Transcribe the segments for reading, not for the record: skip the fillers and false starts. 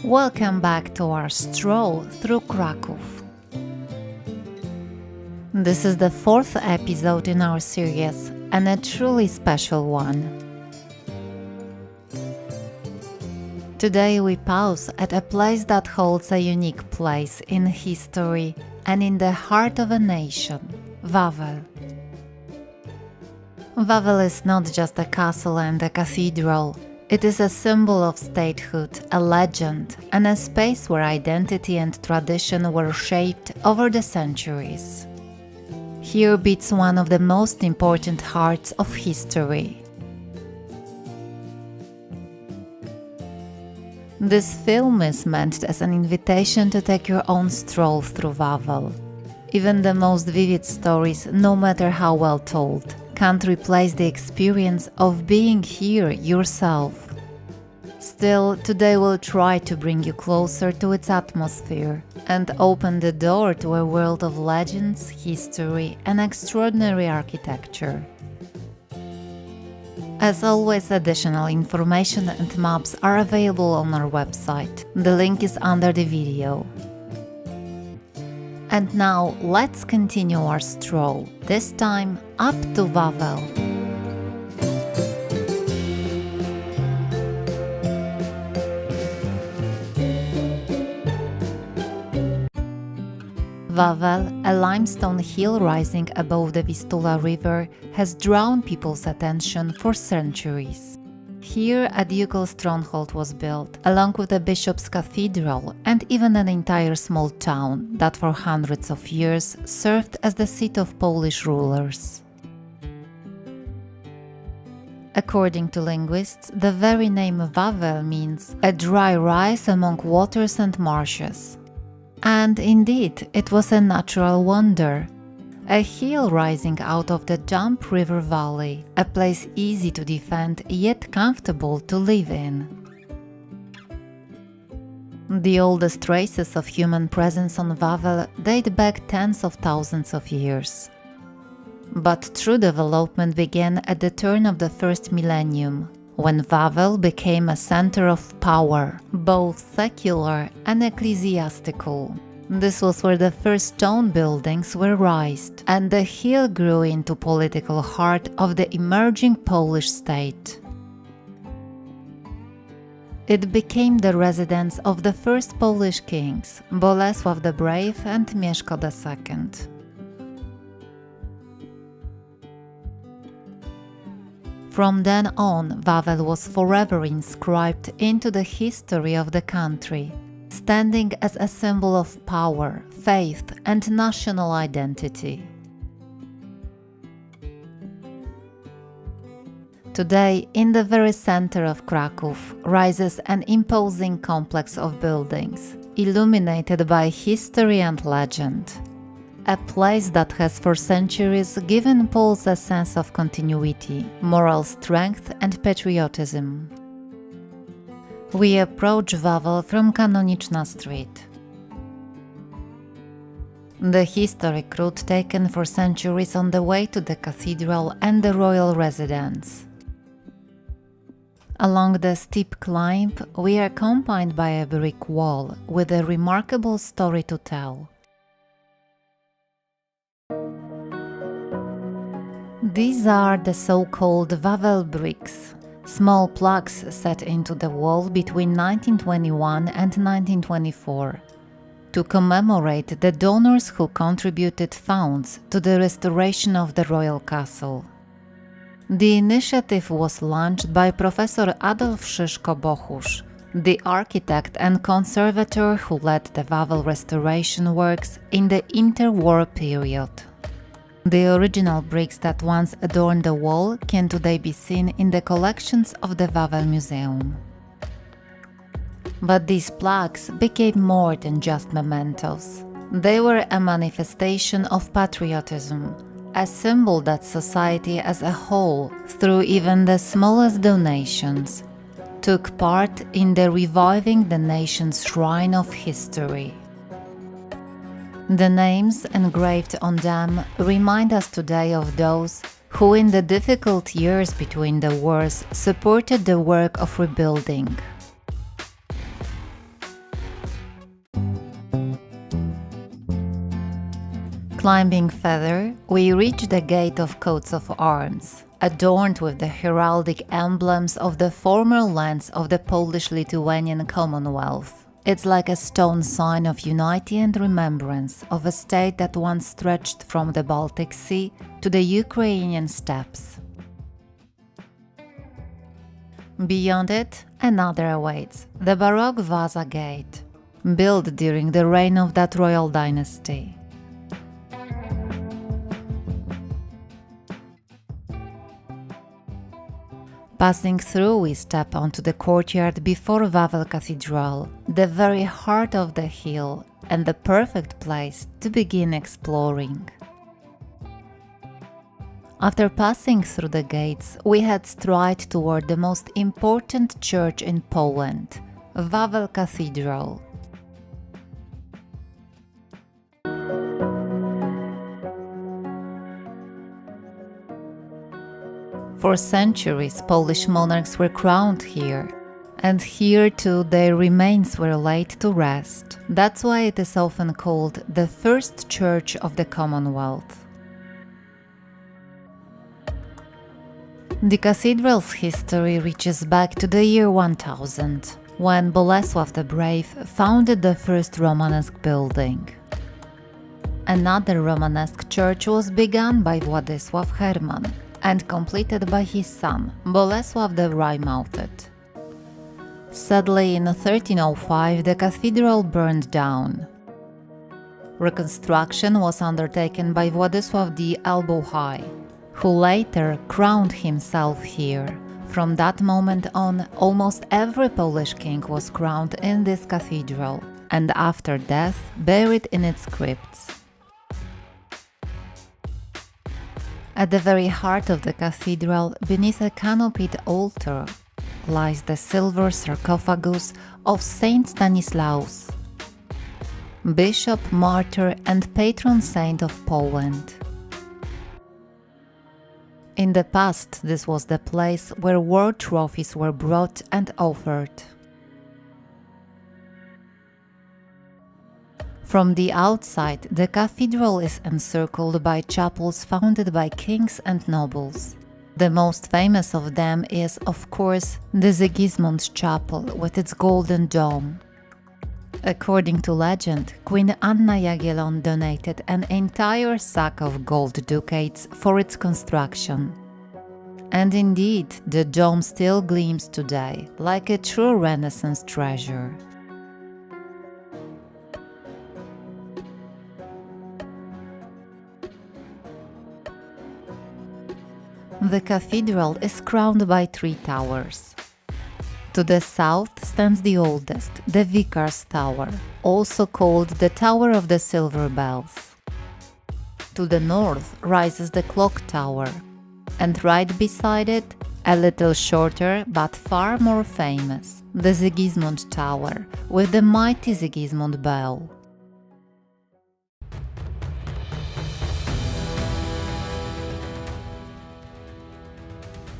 Welcome back to our stroll through Kraków. This is the fourth episode in our series, and a truly special one. Today we pause at a place that holds a unique place in history and in the heart of a nation, Wawel. Wawel is not just a castle and a cathedral. It is a symbol of statehood, a legend, and a space where identity and tradition were shaped over the centuries. Here beats one of the most important hearts of history. This film is meant as an invitation to take your own stroll through Wawel. Even the most vivid stories, no matter how well told, can't replace the experience of being here yourself. Still, today we'll try to bring you closer to its atmosphere and open the door to a world of legends, history, and extraordinary architecture. As always, additional information and maps are available on our website. The link is under the video. And now, let's continue our stroll, this time up to Wawel. Wawel, a limestone hill rising above the Vistula river, has drawn people's attention for centuries. Here, a ducal stronghold was built, along with a bishop's cathedral and even an entire small town that for hundreds of years served as the seat of Polish rulers. According to linguists, the very name Wawel means a dry rise among waters and marshes. And indeed, it was a natural wonder. A hill rising out of the damp river valley, a place easy to defend yet comfortable to live in. The oldest traces of human presence on Wawel date back tens of thousands of years. But true development began at the turn of the first millennium, when Wawel became a center of power, both secular and ecclesiastical. This was where the first stone buildings were raised, and the hill grew into political heart of the emerging Polish state. It became the residence of the first Polish kings, Bolesław the Brave and Mieszko II. From then on, Wawel was forever inscribed into the history of the country, standing as a symbol of power, faith, and national identity. Today, in the very center of Kraków, rises an imposing complex of buildings, illuminated by history and legend. A place that has for centuries given Poles a sense of continuity, moral strength, and patriotism. We approach Wawel from Kanoniczna Street. The historic route taken for centuries on the way to the cathedral and the royal residence. Along the steep climb, we are accompanied by a brick wall with a remarkable story to tell. These are the so-called Wawel bricks, small plaques set into the wall between 1921 and 1924 to commemorate the donors who contributed funds to the restoration of the royal castle. The initiative was launched by Professor Adolf Szyszko-Bochusz, the architect and conservator who led the Wawel restoration works in the interwar period. The original bricks that once adorned the wall can today be seen in the collections of the Wawel Museum. But these plaques became more than just mementos. They were a manifestation of patriotism, a symbol that society as a whole, through even the smallest donations, took part in the reviving the nation's shrine of history. The names engraved on them remind us today of those who in the difficult years between the wars supported the work of rebuilding. Climbing further, we reach the Gate of Coats of Arms, adorned with the heraldic emblems of the former lands of the Polish-Lithuanian Commonwealth. It's like a stone sign of unity and remembrance of a state that once stretched from the Baltic Sea to the Ukrainian steppes. Beyond it, another awaits, the Baroque Vasa Gate, built during the reign of that royal dynasty. Passing through, we step onto the courtyard before Wawel Cathedral, the very heart of the hill and the perfect place to begin exploring. After passing through the gates, we head straight toward the most important church in Poland, Wawel Cathedral. For centuries, Polish monarchs were crowned here, and here too their remains were laid to rest. That's why it is often called the first church of the Commonwealth. The cathedral's history reaches back to the year 1000, when Bolesław the Brave founded the first Romanesque building. Another Romanesque church was begun by Władysław Herman and completed by his son, Bolesław the Wry-Mouthed. Sadly, in 1305 the cathedral burned down. Reconstruction was undertaken by Władysław the Elbow High, who later crowned himself here. From that moment on, almost every Polish king was crowned in this cathedral, and after death buried in its crypts. At the very heart of the cathedral, beneath a canopied altar, lies the silver sarcophagus of Saint Stanislaus, bishop, martyr, and patron saint of Poland. In the past, this was the place where war trophies were brought and offered. From the outside, the cathedral is encircled by chapels founded by kings and nobles. The most famous of them is, of course, the Sigismund Chapel with its golden dome. According to legend, Queen Anna Jagiellon donated an entire sack of gold ducats for its construction. And indeed, the dome still gleams today, like a true Renaissance treasure. The cathedral is crowned by 3 towers. To the south stands the oldest, the Vicar's Tower, also called the Tower of the Silver Bells. To the north rises the Clock Tower, and right beside it, a little shorter but far more famous, the Sigismund Tower with the mighty Sigismund Bell.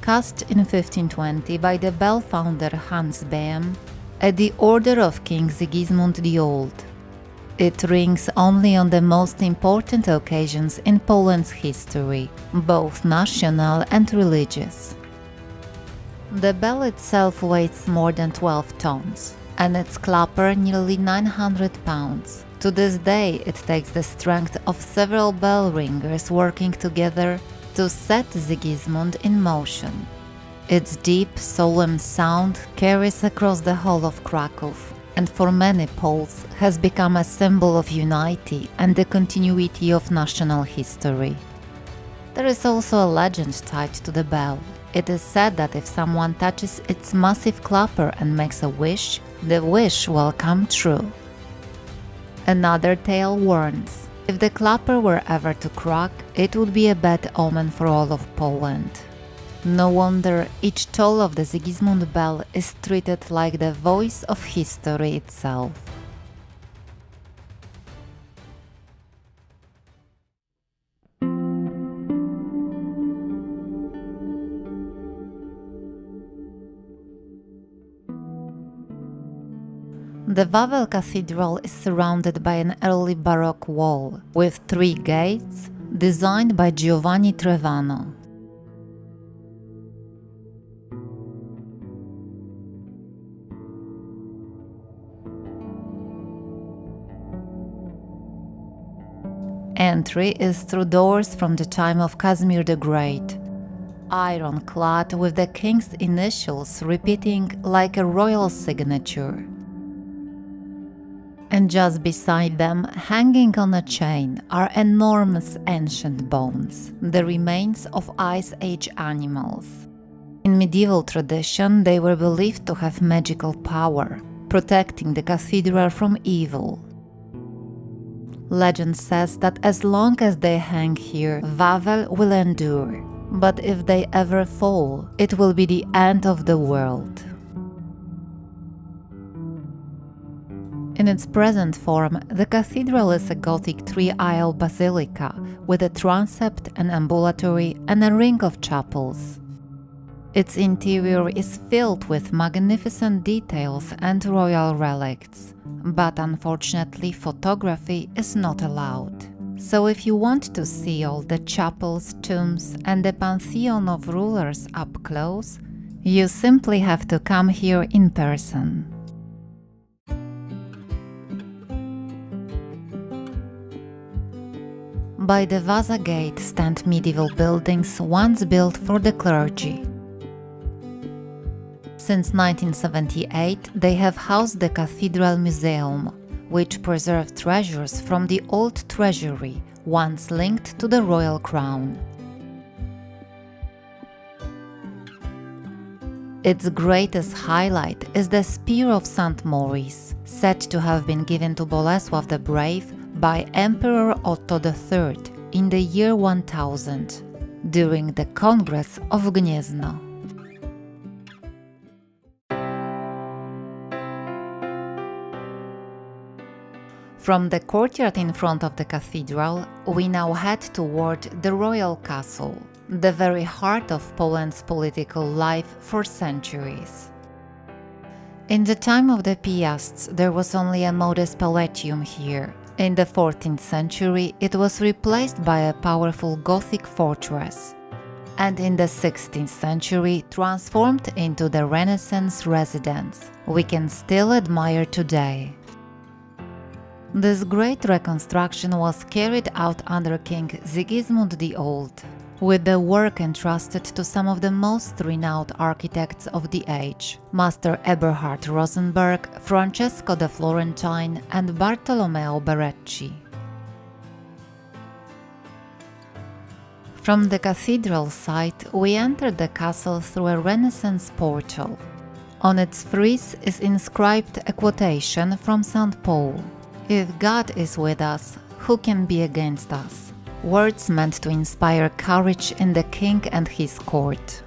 Cast in 1520 by the bell founder Hans Behm at the order of King Sigismund the Old. It rings only on the most important occasions in Poland's history, both national and religious. The bell itself weighs more than 12 tons, and its clapper nearly 900 pounds. To this day, it takes the strength of several bell ringers working together to set Sigismund in motion. Its deep, solemn sound carries across the whole of Kraków, and for many Poles has become a symbol of unity and the continuity of national history. There is also a legend tied to the bell. It is said that if someone touches its massive clapper and makes a wish, the wish will come true. Another tale warns: if the clapper were ever to crack, it would be a bad omen for all of Poland. No wonder each toll of the Sigismund bell is treated like the voice of history itself. The Wawel Cathedral is surrounded by an early Baroque wall with 3 gates designed by Giovanni Trevano. Entry is through doors from the time of Casimir the Great, ironclad with the king's initials repeating like a royal signature. And just beside them, hanging on a chain, are enormous ancient bones, the remains of Ice Age animals. In medieval tradition, they were believed to have magical power, protecting the cathedral from evil. Legend says that as long as they hang here, Wawel will endure, but if they ever fall, it will be the end of the world. In its present form, the cathedral is a Gothic 3-aisle basilica with a transept, an ambulatory, and a ring of chapels. Its interior is filled with magnificent details and royal relics, but unfortunately photography is not allowed. So if you want to see all the chapels, tombs, and the pantheon of rulers up close, you simply have to come here in person. By the Vaza Gate stand medieval buildings once built for the clergy. Since 1978, they have housed the Cathedral Museum, which preserved treasures from the old treasury, once linked to the royal crown. Its greatest highlight is the Spear of St. Maurice, said to have been given to Bolesław the Brave by Emperor Otto III in the year 1000, during the Congress of Gniezno. From the courtyard in front of the cathedral, we now head toward the royal castle, the very heart of Poland's political life for centuries. In the time of the Piasts, there was only a modest palatium here. In the 14th century, it was replaced by a powerful Gothic fortress, and in the 16th century transformed into the Renaissance residence we can still admire today. This great reconstruction was carried out under King Sigismund the Old, with the work entrusted to some of the most renowned architects of the age: Master Eberhard Rosenberg, Francesco de Florentine, and Bartolomeo Berecci. From the cathedral site, we entered the castle through a Renaissance portal. On its frieze is inscribed a quotation from St. Paul: "If God is with us, who can be against us?" Words meant to inspire courage in the king and his court.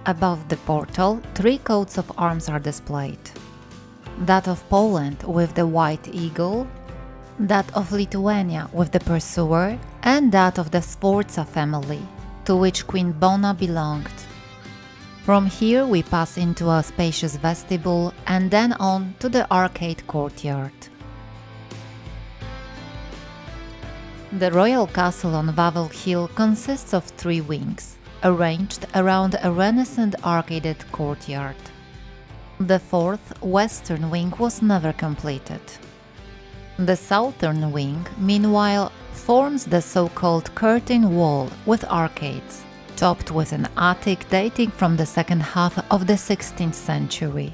Above the portal, 3 coats of arms are displayed: that of Poland with the white eagle, that of Lithuania with the pursuer, and that of the Sforza family, to which Queen Bona belonged. From here we pass into a spacious vestibule and then on to the arcade courtyard. The royal castle on Wawel Hill consists of 3 wings, arranged around a Renaissance arcaded courtyard. The 4th, western wing was never completed. The southern wing, meanwhile, forms the so-called curtain wall with arcades, topped with an attic dating from the second half of the 16th century.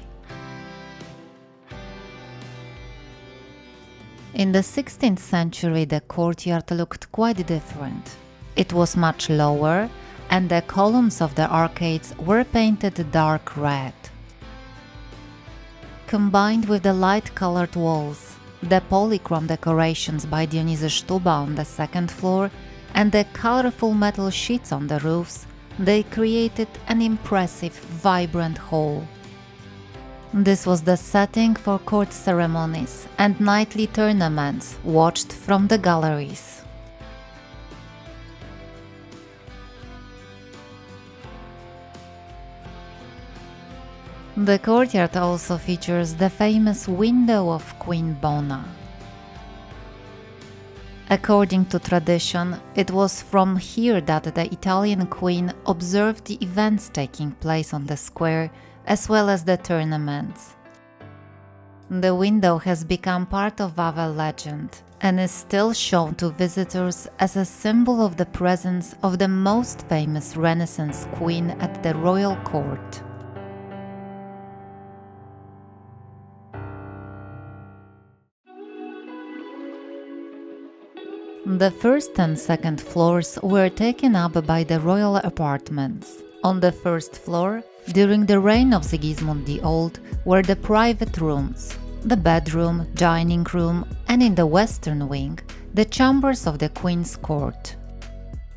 In the 16th century, the courtyard looked quite different. It was much lower, and the columns of the arcades were painted dark red. Combined with the light-colored walls, the polychrome decorations by Dionyzy Sztuba on the second floor, and the colorful metal sheets on the roofs, they created an impressive, vibrant hall. This was the setting for court ceremonies and nightly tournaments watched from the galleries. The courtyard also features the famous window of Queen Bona. According to tradition, it was from here that the Italian queen observed the events taking place on the square, as well as the tournaments. The window has become part of Wawel legend and is still shown to visitors as a symbol of the presence of the most famous Renaissance queen at the royal court. The first and second floors were taken up by the royal apartments. On the first floor, during the reign of Sigismund the Old, were the private rooms, the bedroom, dining room, and in the western wing, the chambers of the Queen's Court.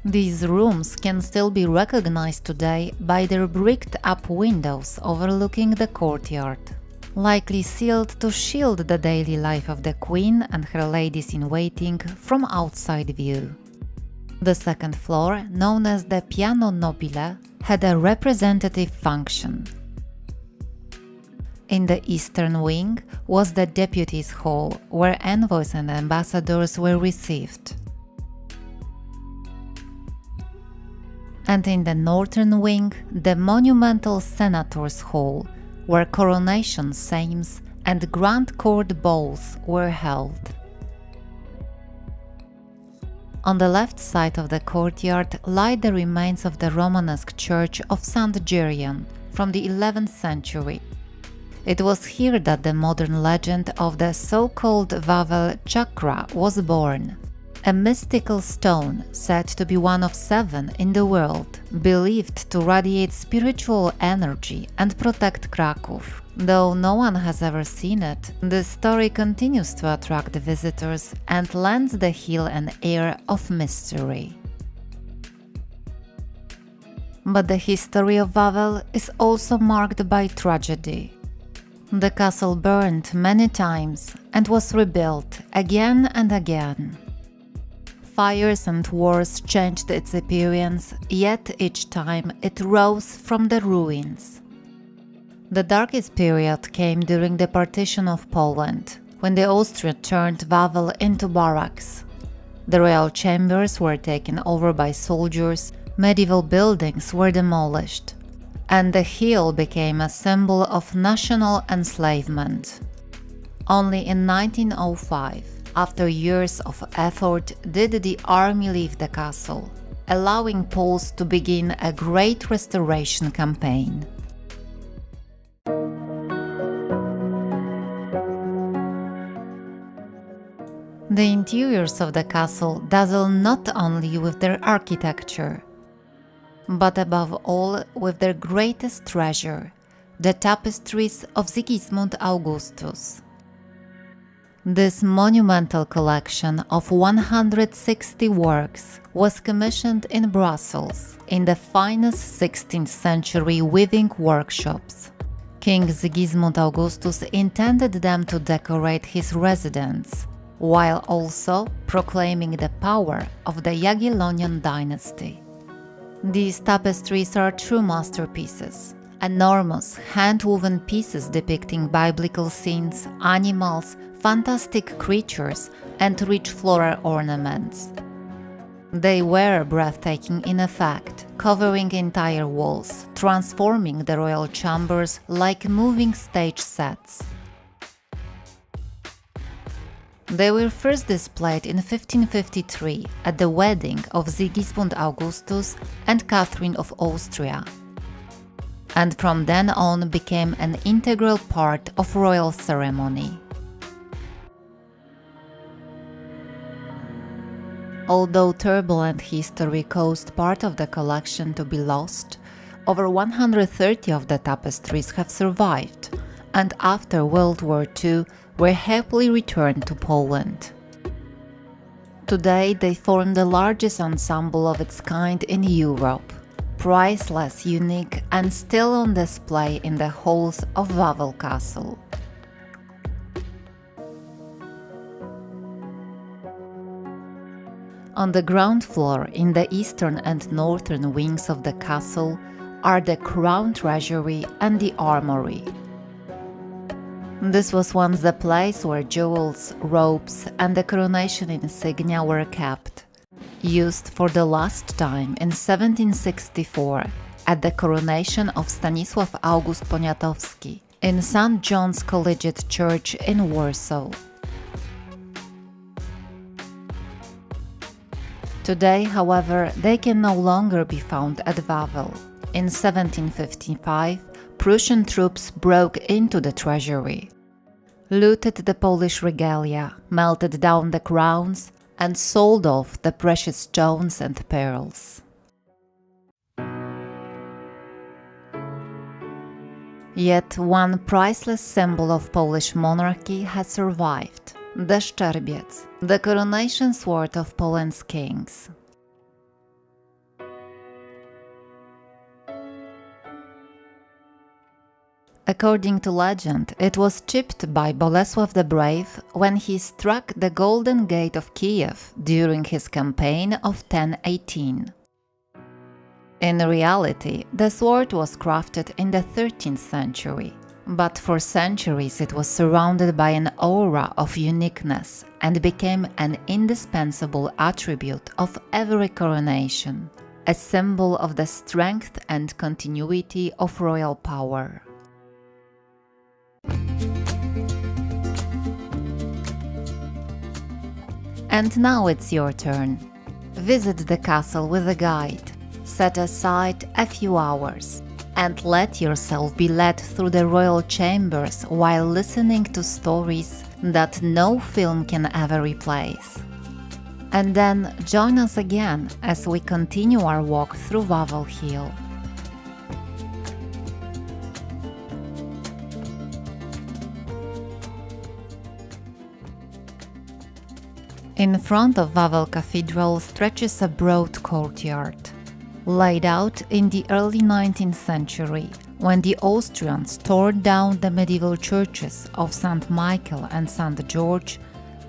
These rooms can still be recognized today by their bricked-up windows overlooking the courtyard, likely sealed to shield the daily life of the Queen and her ladies-in-waiting from outside view. The second floor, known as the Piano Nobile, had a representative function. In the eastern wing was the Deputies' Hall, where envoys and ambassadors were received. And in the northern wing, the monumental Senators' Hall, where coronation seims and grand court balls were held. On the left side of the courtyard lie the remains of the Romanesque church of St. Gerion from the 11th century. It was here that the modern legend of the so-called Wawel Chakra was born, a mystical stone said to be one of 7 in the world, believed to radiate spiritual energy and protect Kraków. Though no one has ever seen it, the story continues to attract visitors and lends the hill an air of mystery. But the history of Wawel is also marked by tragedy. The castle burned many times and was rebuilt again and again. Fires and wars changed its appearance, yet each time it rose from the ruins. The darkest period came during the partition of Poland, when the Austria turned Wawel into barracks. The royal chambers were taken over by soldiers, medieval buildings were demolished, and the hill became a symbol of national enslavement. Only in 1905, after years of effort, did the army leave the castle, allowing Poles to begin a great restoration campaign. The interiors of the castle dazzle not only with their architecture, but above all with their greatest treasure, the tapestries of Sigismund Augustus. This monumental collection of 160 works was commissioned in Brussels in the finest 16th century weaving workshops. King Sigismund Augustus intended them to decorate his residence, while also proclaiming the power of the Jagiellonian dynasty. These tapestries are true masterpieces, enormous hand-woven pieces depicting biblical scenes, animals, fantastic creatures, and rich floral ornaments. They were breathtaking in effect, covering entire walls, transforming the royal chambers like moving stage sets. They were first displayed in 1553 at the wedding of Sigismund Augustus and Catherine of Austria, and from then on became an integral part of royal ceremony. Although turbulent history caused part of the collection to be lost, over 130 of the tapestries have survived, and after World War II were happily returned to Poland. Today they form the largest ensemble of its kind in Europe, priceless, unique, and still on display in the halls of Wawel Castle. On the ground floor, in the eastern and northern wings of the castle, are the crown treasury and the armory. This was once the place where jewels, robes, and the coronation insignia were kept, used for the last time in 1764 at the coronation of Stanisław August Poniatowski in St. John's Collegiate Church in Warsaw. Today, however, they can no longer be found at Wawel. In 1755, Prussian troops broke into the treasury, looted the Polish regalia, melted down the crowns, and sold off the precious stones and pearls. Yet one priceless symbol of Polish monarchy has survived: the Szczerbiec, the coronation sword of Poland's kings. According to legend, it was chipped by Bolesław the Brave when he struck the Golden Gate of Kiev during his campaign of 1018. In reality, the sword was crafted in the 13th century, but for centuries it was surrounded by an aura of uniqueness and became an indispensable attribute of every coronation, a symbol of the strength and continuity of royal power. And now it's your turn. Visit the castle with a guide. Set aside a few hours and let yourself be led through the royal chambers while listening to stories that no film can ever replace. And then join us again as we continue our walk through Wawel Hill. In front of Wawel Cathedral stretches a broad courtyard, laid out in the early 19th century, when the Austrians tore down the medieval churches of St. Michael and St. George,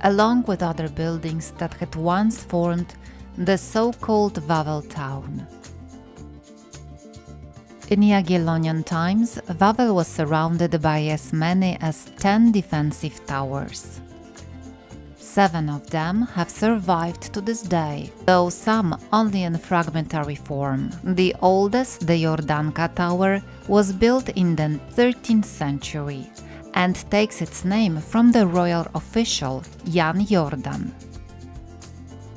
along with other buildings that had once formed the so-called Wawel town. In Jagiellonian times, Wawel was surrounded by as many as 10 defensive towers. 7 of them have survived to this day, though some only in fragmentary form. The oldest, the Jordanka Tower, was built in the 13th century and takes its name from the royal official Jan Jordan.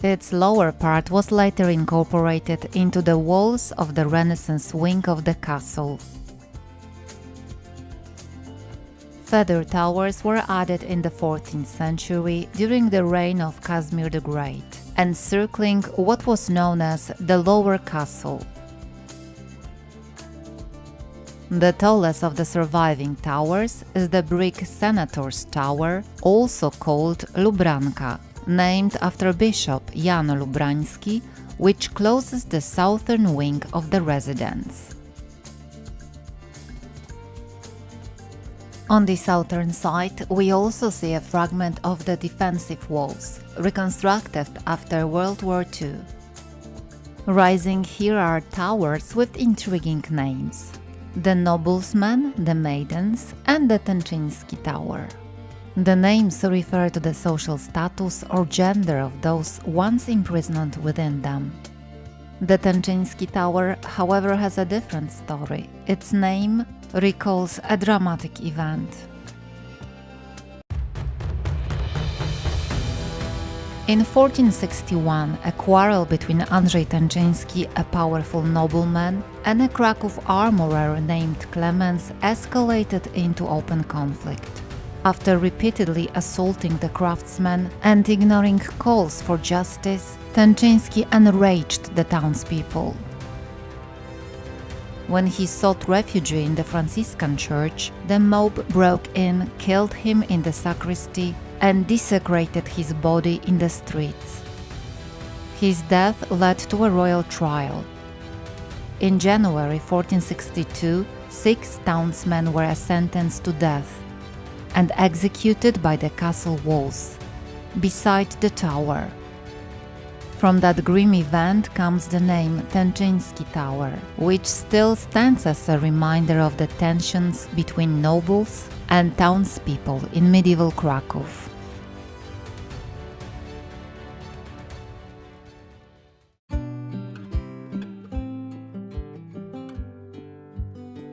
Its lower part was later incorporated into the walls of the Renaissance wing of the castle. Further towers were added in the 14th century during the reign of Casimir the Great, encircling what was known as the Lower Castle. The tallest of the surviving towers is the brick Senator's Tower, also called Lubranka, named after Bishop Jan Lubrański, which closes the southern wing of the residence. On the southern side, we also see a fragment of the defensive walls, reconstructed after World War II. Rising here are towers with intriguing names: the Noblesmen, the Maidens, and the Tęczyński Tower. The names refer to the social status or gender of those once imprisoned within them. The Tęczyński Tower, however, has a different story. Its name recalls a dramatic event. In 1461, a quarrel between Andrzej Tęczyński, a powerful nobleman, and a Kraków armorer named Klemens escalated into open conflict. After repeatedly assaulting the craftsmen and ignoring calls for justice, Tęczyński enraged the townspeople. When he sought refuge in the Franciscan church, the mob broke in, killed him in the sacristy, and desecrated his body in the streets. His death led to a royal trial. In January 1462, 6 townsmen were sentenced to death and executed by the castle walls, beside the tower. From that grim event comes the name Tenczyński Tower, which still stands as a reminder of the tensions between nobles and townspeople in medieval Kraków.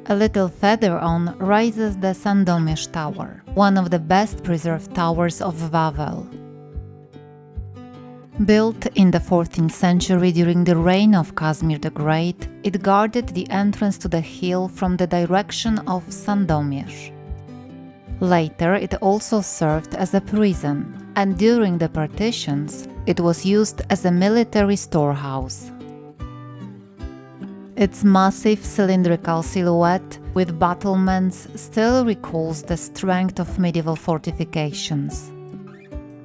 A little further on rises the Sandomierz Tower, one of the best preserved towers of Wawel. Built in the 14th century during the reign of Casimir the Great, it guarded the entrance to the hill from the direction of Sandomierz. Later, it also served as a prison, and during the partitions, it was used as a military storehouse. Its massive cylindrical silhouette with battlements still recalls the strength of medieval fortifications.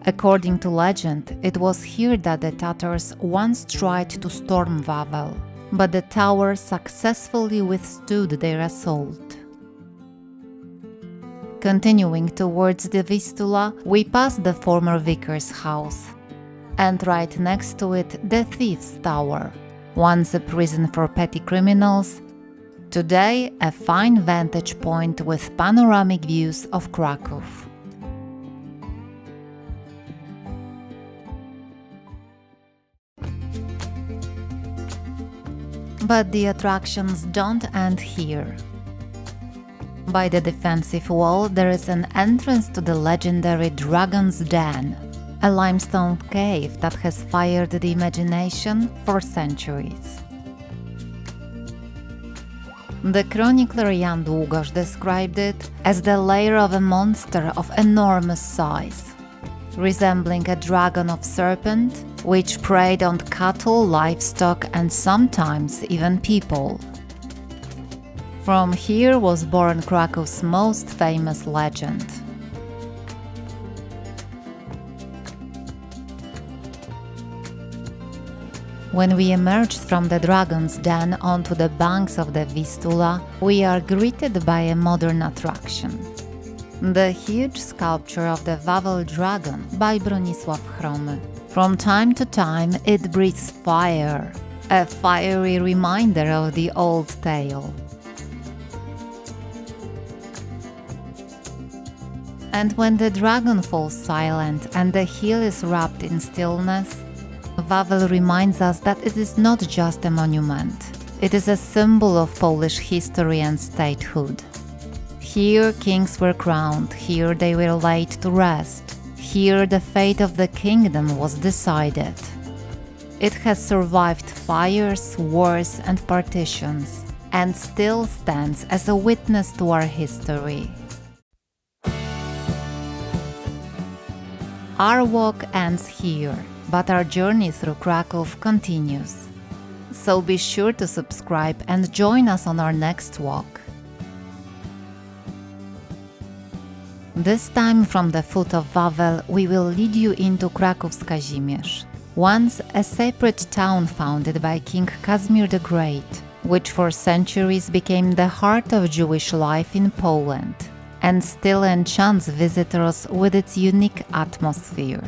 According to legend, it was here that the Tatars once tried to storm Wawel, but the tower successfully withstood their assault. Continuing towards the Vistula, we pass the former vicar's house, and right next to it the Thief's Tower, once a prison for petty criminals, today a fine vantage point with panoramic views of Kraków. But the attractions don't end here. By the defensive wall there is an entrance to the legendary Dragon's Den, a limestone cave that has fired the imagination for centuries. The chronicler Jan Długosz described it as the lair of a monster of enormous size, resembling a dragon of serpent, which preyed on cattle, livestock, and sometimes even people. From here was born Krakow's most famous legend. When we emerged from the Dragon's Den onto the banks of the Vistula, we are greeted by a modern attraction. The huge sculpture of the Wawel Dragon by Bronisław Chromy. From time to time it breathes fire, a fiery reminder of the old tale. And when the dragon falls silent and the hill is wrapped in stillness, Wawel reminds us that it is not just a monument. It is a symbol of Polish history and statehood. Here kings were crowned, here they were laid to rest, here the fate of the kingdom was decided. It has survived fires, wars, and partitions, and still stands as a witness to our history. Our walk ends here, but our journey through Kraków continues. So be sure to subscribe and join us on our next walk. This time from the foot of Wawel we will lead you into Krakow's Kazimierz, once a separate town founded by King Casimir the Great, which for centuries became the heart of Jewish life in Poland, and still enchants visitors with its unique atmosphere.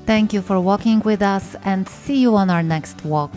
Thank you for walking with us and see you on our next walk.